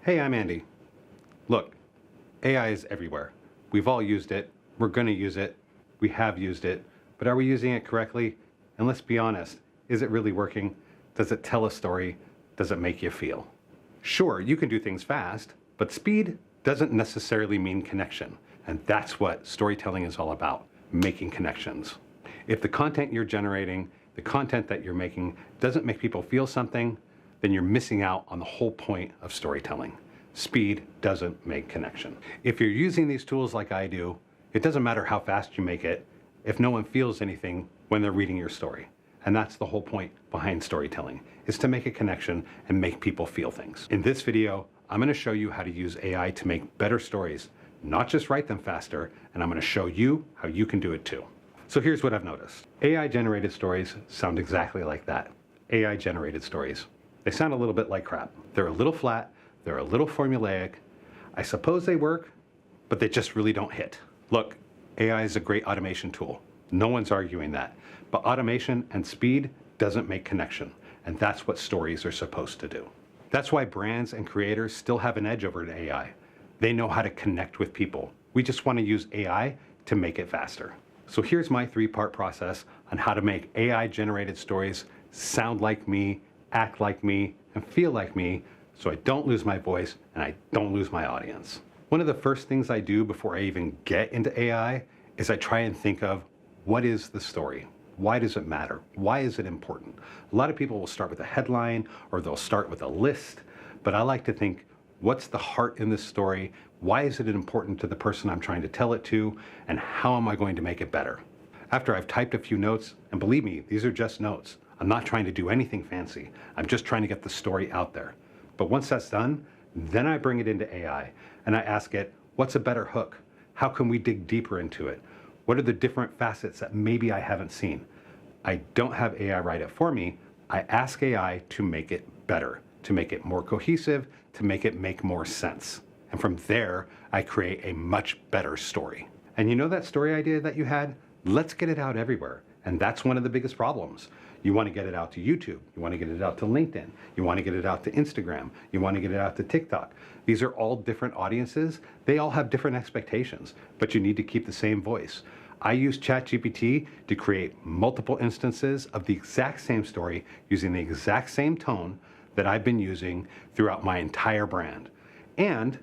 Hey, I'm Andy. Look, AI is everywhere. We've all used it. We're going to use it. We have used it. But are we using it correctly? And let's be honest, is it really working? Does it tell a story? Does it make you feel? Sure, you can do things fast, but speed doesn't necessarily mean connection. And that's what storytelling is all about, making connections. If the content you're generating, the content that you're making doesn't make people feel something, then you're missing out on the whole point of storytelling. Speed doesn't make connection. If you're using these tools like I do, it doesn't matter how fast you make it if no one feels anything when they're reading your story. And that's the whole point behind storytelling, is to make a connection and make people feel things. In this video, I'm going to show you how to use AI to make better stories, not just write them faster, and I'm going to show you how you can do it too. So here's what I've noticed. AI-generated stories sound exactly like that. AI-generated stories. They sound a little bit like crap. They're a little flat, they're a little formulaic. I suppose they work, but they just really don't hit. Look, AI is a great automation tool. No one's arguing that. But automation and speed doesn't make connection, and that's what stories are supposed to do. That's why brands and creators still have an edge over AI. They know how to connect with people. We just want to use AI to make it faster. So here's my three-part process on how to make AI-generated stories sound like me, act like me, and feel like me, so I don't lose my voice and I don't lose my audience. One of the first things I do before I even get into AI is I try and think of, what is the story? Why does it matter? Why is it important? A lot of people will start with a headline or they'll start with a list, but I like to think, what's the heart in this story? Why is it important to the person I'm trying to tell it to? And how am I going to make it better? After I've typed a few notes, and believe me, these are just notes. I'm not trying to do anything fancy. I'm just trying to get the story out there. But once that's done, then I bring it into AI and I ask it, what's a better hook? How can we dig deeper into it? What are the different facets that maybe I haven't seen? I don't have AI write it for me. I ask AI to make it better, to make it more cohesive, to make it make more sense. And from there, I create a much better story. And you know that story idea that you had? Let's get it out everywhere. And that's one of the biggest problems. You want to get it out to YouTube. You want to get it out to LinkedIn. You want to get it out to Instagram. You want to get it out to TikTok. These are all different audiences. They all have different expectations, but you need to keep the same voice. I use ChatGPT to create multiple instances of the exact same story using the exact same tone that I've been using throughout my entire brand. And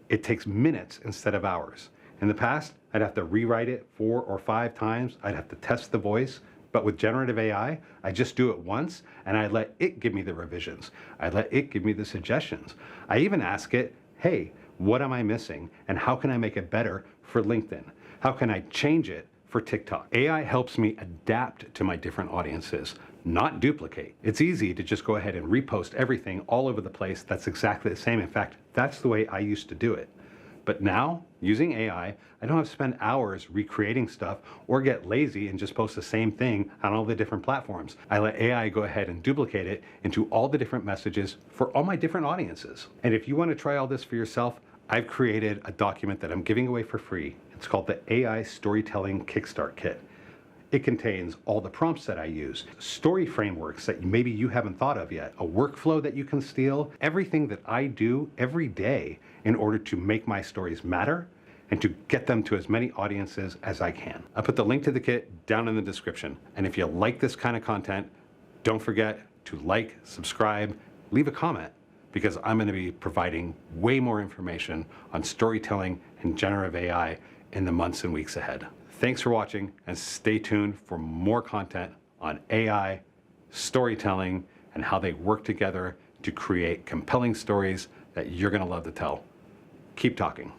it takes minutes instead of hours. In the past, I'd have to rewrite it 4 or 5 times. I'd have to test the voice. But with generative AI, I just do it once and I let it give me the revisions. I let it give me the suggestions. I even ask it, hey, what am I missing? And how can I make it better for LinkedIn? How can I change it for TikTok? AI helps me adapt to my different audiences, not duplicate. It's easy to just go ahead and repost everything all over the place that's exactly the same. In fact, that's the way I used to do it. But now, using AI, I don't have to spend hours recreating stuff or get lazy and just post the same thing on all the different platforms. I let AI go ahead and duplicate it into all the different messages for all my different audiences. And if you want to try all this for yourself, I've created a document that I'm giving away for free. It's called the AI Storytelling Kickstart Kit. It contains all the prompts that I use, story frameworks that maybe you haven't thought of yet, a workflow that you can steal, everything that I do every day in order to make my stories matter and to get them to as many audiences as I can. I put the link to the kit down in the description. And if you like this kind of content, don't forget to like, subscribe, leave a comment, because I'm going to be providing way more information on storytelling and generative AI in the months and weeks ahead. Thanks for watching, and stay tuned for more content on AI, storytelling, and how they work together to create compelling stories that you're going to love to tell. Keep talking.